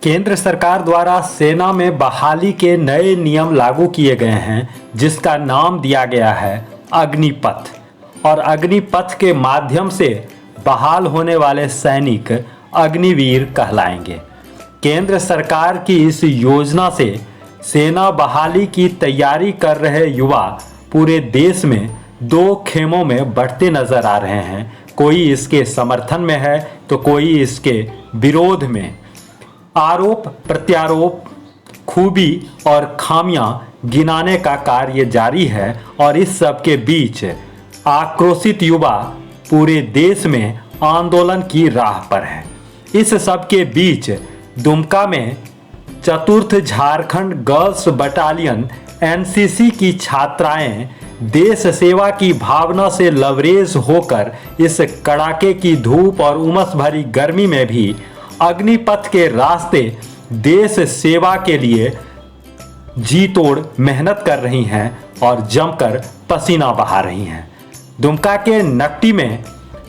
केंद्र सरकार द्वारा सेना में बहाली के नए नियम लागू किए गए हैं, जिसका नाम दिया गया है अग्निपथ। और अग्निपथ के माध्यम से बहाल होने वाले सैनिक अग्निवीर कहलाएंगे। केंद्र सरकार की इस योजना से सेना बहाली की तैयारी कर रहे युवा पूरे देश में दो खेमों में बढ़ते नजर आ रहे हैं। कोई इसके समर्थन में है तो कोई इसके विरोध में। आरोप प्रत्यारोप, खूबी और खामियां गिनाने का कार्य जारी है और इस सब के बीच आक्रोशित युवा पूरे देश में आंदोलन की राह पर है। इस सब के बीच दुमका में चतुर्थ झारखंड गर्ल्स बटालियन एनसीसी की छात्राएं देश सेवा की भावना से लबरेज होकर इस कड़ाके की धूप और उमस भरी गर्मी में भी अग्निपथ के रास्ते देश सेवा के लिए जी तोड़ मेहनत कर रही हैं और जमकर पसीना बहा रही हैं। दुमका के नकटी में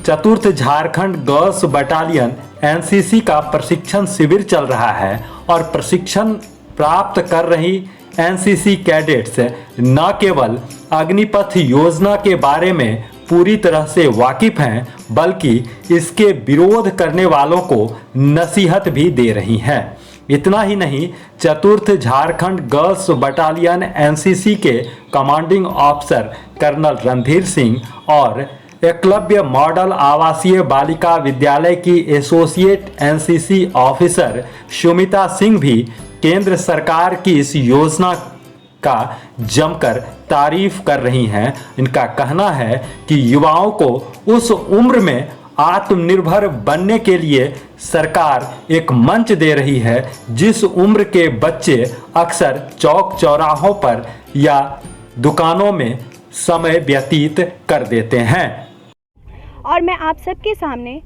चतुर्थ झारखंड गर्ल्स बटालियन एनसीसी का प्रशिक्षण शिविर चल रहा है और प्रशिक्षण प्राप्त कर रही एनसीसी कैडेट्स न केवल अग्निपथ योजना के बारे में पूरी तरह से वाकिफ हैं, बल्कि इसके विरोध करने वालों को नसीहत भी दे रही हैं। इतना ही नहीं, चतुर्थ झारखंड गर्ल्स बटालियन एनसीसी के commanding officer colonel Randhir Singh और एकलव्य मॉडल आवासीय बालिका विद्यालय की associate NCC officer Sumita Singh भी केंद्र सरकार की इस योजना का जमकर तारीफ कर रही हैं। इनका कहना है कि युवाओं को उस उम्र में आत्मनिर्भर बनने के लिए सरकार एक मंच दे रही है जिस उम्र के बच्चे अक्सर चौक चौराहों पर या दुकानों में समय व्यतीत कर देते हैं। और मैं आप सबके सामने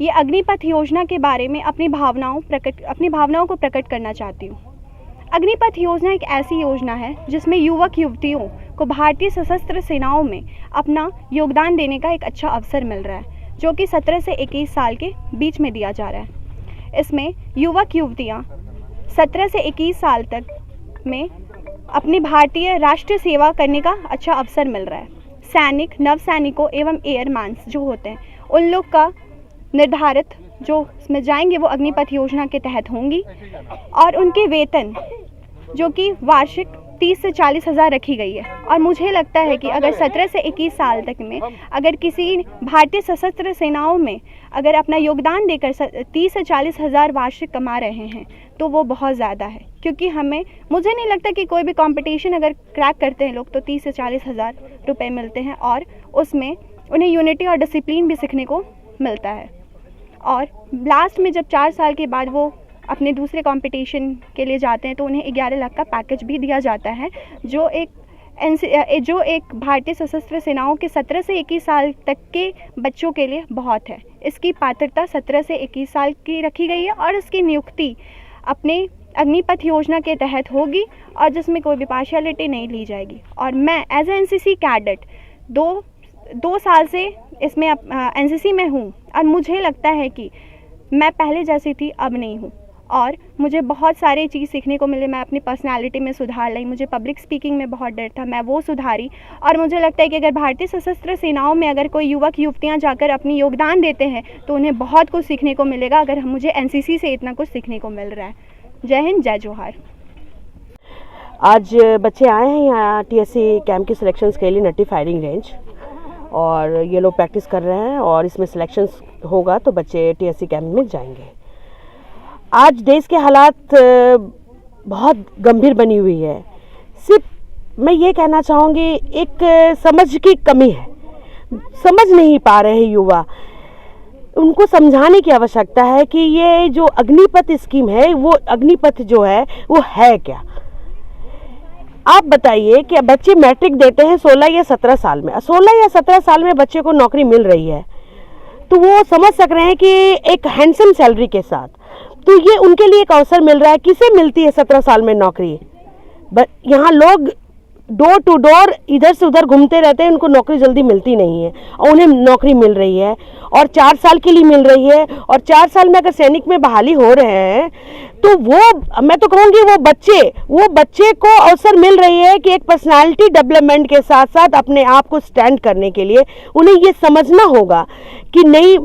ये अग्निपथ योजना के बारे में अपनी भावनाओं को प्रकट करना चाहती हूँ। अग्निपथ योजना एक ऐसी योजना है जिसमें युवक युवतियों को भारतीय सशस्त्र सेनाओं में अपना योगदान देने का एक अच्छा अवसर मिल रहा है, जो कि 17 से 21 साल के बीच में दिया जा रहा है। इसमें युवक युवतियाँ 17 से 21 साल तक में अपनी भारतीय राष्ट्रीय सेवा करने का अच्छा अवसर मिल रहा है। सैनिक, नव सैनिकों एवं एयरमैन्स जो होते हैं, उन लोग का निर्धारित जो इसमें जाएंगे वो अग्निपथ योजना के तहत होंगी और उनके वेतन जो कि वार्षिक 30 से 40 हज़ार रखी गई है। और मुझे लगता है कि अगर 17 से 21 साल तक में अगर किसी भारतीय सशस्त्र सेनाओं में अगर अपना योगदान देकर 30 से 40 हज़ार वार्षिक कमा रहे हैं तो वो बहुत ज़्यादा है। क्योंकि मुझे नहीं लगता कि कोई भी कंपटीशन अगर क्रैक करते हैं लोग तो 30 से 40 हज़ार रुपये मिलते हैं और उसमें उन्हें यूनिटी और डिसिप्लिन भी सीखने को मिलता है। और लास्ट में जब 4 साल के बाद वो अपने दूसरे कंपटीशन के लिए जाते हैं तो उन्हें 11 लाख का पैकेज भी दिया जाता है, जो एक भारतीय सशस्त्र सेनाओं के 17 से 21 साल तक के बच्चों के लिए बहुत है। इसकी पात्रता 17 से 21 साल की रखी गई है और इसकी नियुक्ति अपने अग्निपथ योजना के तहत होगी और जिसमें कोई भी पार्शियलिटी नहीं ली जाएगी। और मैं एज ए एनसीसी कैडेट 2 साल से इसमें एनसीसी में हूँ और मुझे लगता है कि मैं पहले जैसी थी अब नहीं हूँ और मुझे बहुत सारी चीज़ सीखने को मिले। मैं अपनी पर्सनालिटी में सुधार लाई। मुझे पब्लिक स्पीकिंग में बहुत डर था, मैं वो सुधारी। और मुझे लगता है कि अगर भारतीय सशस्त्र सेनाओं में अगर कोई युवक युवतियाँ जाकर अपनी योगदान देते हैं तो उन्हें बहुत कुछ सीखने को मिलेगा। अगर मुझे एनसीसी से इतना कुछ सीखने को मिल रहा है। जय हिंद, जय जोहार। आज बच्चे आए हैं यहाँ टीएससी कैंप की सिलेक्शंस के लिए नट्टी फायरिंग रेंज, और ये लोग प्रैक्टिस कर रहे हैं और इसमें सिलेक्शंस होगा तो बच्चे टीएससी कैंप में जाएंगे। आज देश के हालात बहुत गंभीर बनी हुई है। सिर्फ मैं ये कहना चाहूँगी, एक समझ की कमी है, समझ नहीं पा रहे हैं युवा। उनको समझाने की आवश्यकता है कि ये जो अग्निपथ स्कीम है, वो अग्निपथ जो है वो है क्या। आप बताइए कि बच्चे मैट्रिक देते हैं 16 या 17 साल में, 16 या 17 साल में बच्चे को नौकरी मिल रही है तो वो समझ सक रहे हैं कि एक हैंडसम सैलरी के साथ, तो ये उनके लिए एक अवसर मिल रहा है। किसे मिलती है 17 साल में नौकरी? यहाँ लोग डोर टू डोर इधर से उधर घूमते रहते हैं, उनको नौकरी जल्दी मिलती नहीं है और उन्हें नौकरी मिल रही है और 4 साल के लिए मिल रही है। और 4 साल में अगर सैनिक में बहाली हो रहे हैं तो वो, मैं तो कहूँगी वो बच्चे को अवसर मिल रही है कि एक पर्सनालिटी डेवलपमेंट के साथ साथ अपने आप को स्टैंड करने के लिए उन्हें ये समझना होगा कि नहीं,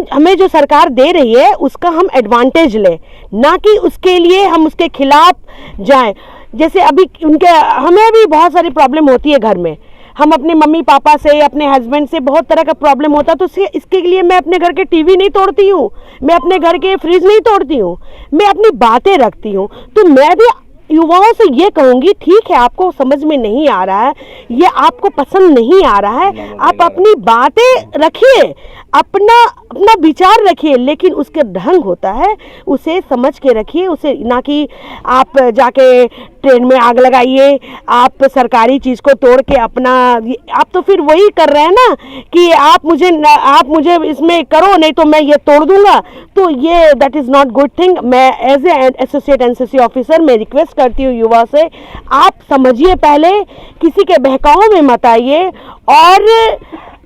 हमें जो सरकार दे रही है उसका हम एडवांटेज लें, ना कि उसके लिए हम उसके खिलाफ जाएं। जैसे अभी हमें भी बहुत सारी प्रॉब्लम होती है घर में, हम अपने मम्मी पापा से, अपने हस्बैंड से बहुत तरह का प्रॉब्लम होता है, तो इसके लिए मैं अपने घर के टीवी नहीं तोड़ती हूँ, मैं अपने घर के फ्रिज नहीं तोड़ती हूँ, मैं अपनी बातें रखती हूँ। तो मैं भी युवाओं से ये कहूँगी, ठीक है आपको समझ में नहीं आ रहा है, ये आपको पसंद नहीं आ रहा है, आप अपनी बातें रखिए, अपना विचार रखिए, लेकिन उसके ढंग होता है, उसे समझ के रखिए, उसे ना कि आप जाके ट्रेन में आग लगाइए, आप सरकारी चीज़ को तोड़ के आप तो फिर वही कर रहे हैं ना कि आप मुझे इसमें करो, नहीं तो मैं ये तोड़ दूंगा। तो ये that is not good thing. मैं as a associate NCC officer मैं रिक्वेस्ट करती हूँ युवा से, आप समझिए, पहले किसी के बहकाव में मत आइए और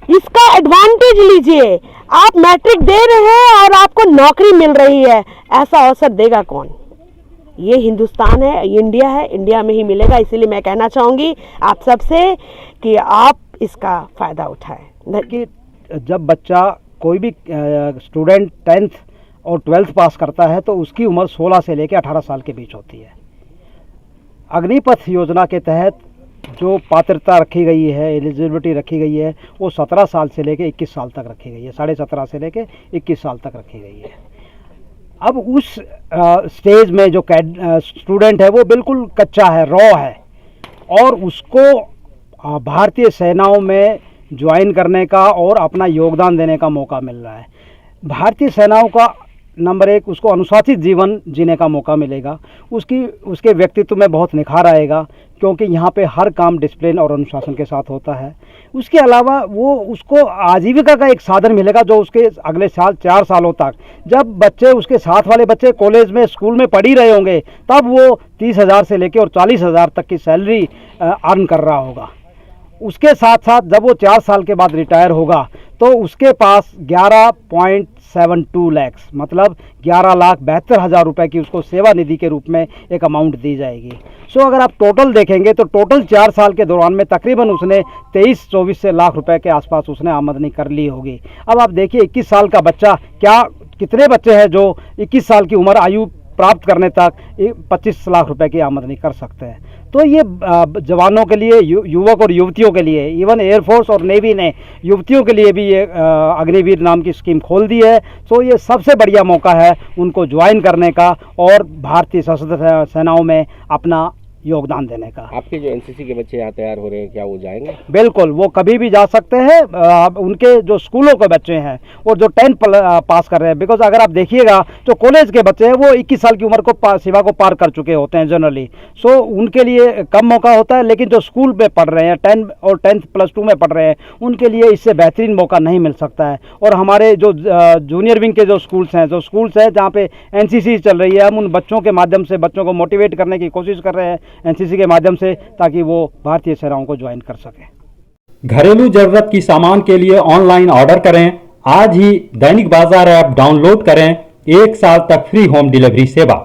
इसका एडवांटेज लीजिए। आप मैट्रिक दे रहे हैं और आपको नौकरी मिल रही है, ऐसा अवसर देगा कौन? ये हिंदुस्तान है, इंडिया है, इंडिया में ही मिलेगा। इसीलिए मैं कहना चाहूँगी आप सबसे कि आप इसका फ़ायदा उठाएं। कि जब बच्चा कोई भी स्टूडेंट 10th और 12th पास करता है तो उसकी उम्र 16 से लेकर 18 साल के बीच होती है। अग्निपथ योजना के तहत जो पात्रता रखी गई है, एलिजिबिलिटी रखी गई है, वो 17 साल से लेकर 21 साल तक रखी गई है, 17.5 से लेकर 21 साल तक रखी गई है। अब उस स्टेज में जो स्टूडेंट है वो बिल्कुल कच्चा है, रॉ है, और उसको भारतीय सेनाओं में ज्वाइन करने का और अपना योगदान देने का मौका मिल रहा है। भारतीय सेनाओं का नंबर 1, उसको अनुशासित जीवन जीने का मौका मिलेगा, उसके व्यक्तित्व में बहुत निखार आएगा, क्योंकि यहाँ पे हर काम डिसिप्लिन और अनुशासन के साथ होता है। उसके अलावा उसको आजीविका का एक साधन मिलेगा, जो उसके अगले साल 4 सालों तक, जब बच्चे, उसके साथ वाले बच्चे कॉलेज में, स्कूल में पढ़ ही रहे होंगे, तब वो 30,000 से लेकर और 40,000 तक की सैलरी अर्न कर रहा होगा। उसके साथ साथ जब वो 4 साल के बाद रिटायर होगा तो उसके पास 11.72 लाख, मतलब 11,72,000 रुपये की उसको सेवा निधि के रूप में एक अमाउंट दी जाएगी। सो अगर आप टोटल देखेंगे तो टोटल 4 साल के दौरान में तकरीबन उसने 23-24 लाख रुपए के आसपास उसने आमदनी कर ली होगी। अब आप देखिए 21 साल का बच्चा, कितने बच्चे हैं जो 21 साल की उम्र आयु प्राप्त करने तक 25 लाख रुपए की आमदनी कर सकते हैं। तो ये जवानों के लिए, युवक और युवतियों के लिए, इवन एयरफोर्स और नेवी ने युवतियों के लिए भी ये अग्निवीर नाम की स्कीम खोल दी है। तो ये सबसे बढ़िया मौका है उनको ज्वाइन करने का और भारतीय सशस्त्र सेनाओं में अपना योगदान देने का। आपके जो एनसीसी के बच्चे यहाँ तैयार हो रहे हैं, क्या वो जाएंगे? बिल्कुल, वो कभी भी जा सकते हैं। उनके जो स्कूलों के बच्चे हैं और जो 10th पास कर रहे हैं, बिकॉज अगर आप देखिएगा तो कॉलेज के बच्चे हैं वो 21 साल की उम्र को सीमा को पार कर चुके होते हैं जनरली। सो उनके लिए कम मौका होता है, लेकिन जो स्कूल में पढ़ रहे हैं, 10 और 10th +2 में पढ़ रहे हैं, उनके लिए इससे बेहतरीन मौका नहीं मिल सकता है। और हमारे जो जूनियर विंग के जो स्कूल्स हैं जहाँ पे एनसीसी चल रही है, हम उन बच्चों के माध्यम से बच्चों को मोटिवेट करने की कोशिश कर रहे हैं एनसीसी के माध्यम से, ताकि वो भारतीय सेनाओं को ज्वाइन कर सके। घरेलू जरूरत की सामान के लिए ऑनलाइन ऑर्डर करें। आज ही दैनिक बाजार ऐप डाउनलोड करें। 1 साल तक फ्री होम डिलीवरी सेवा।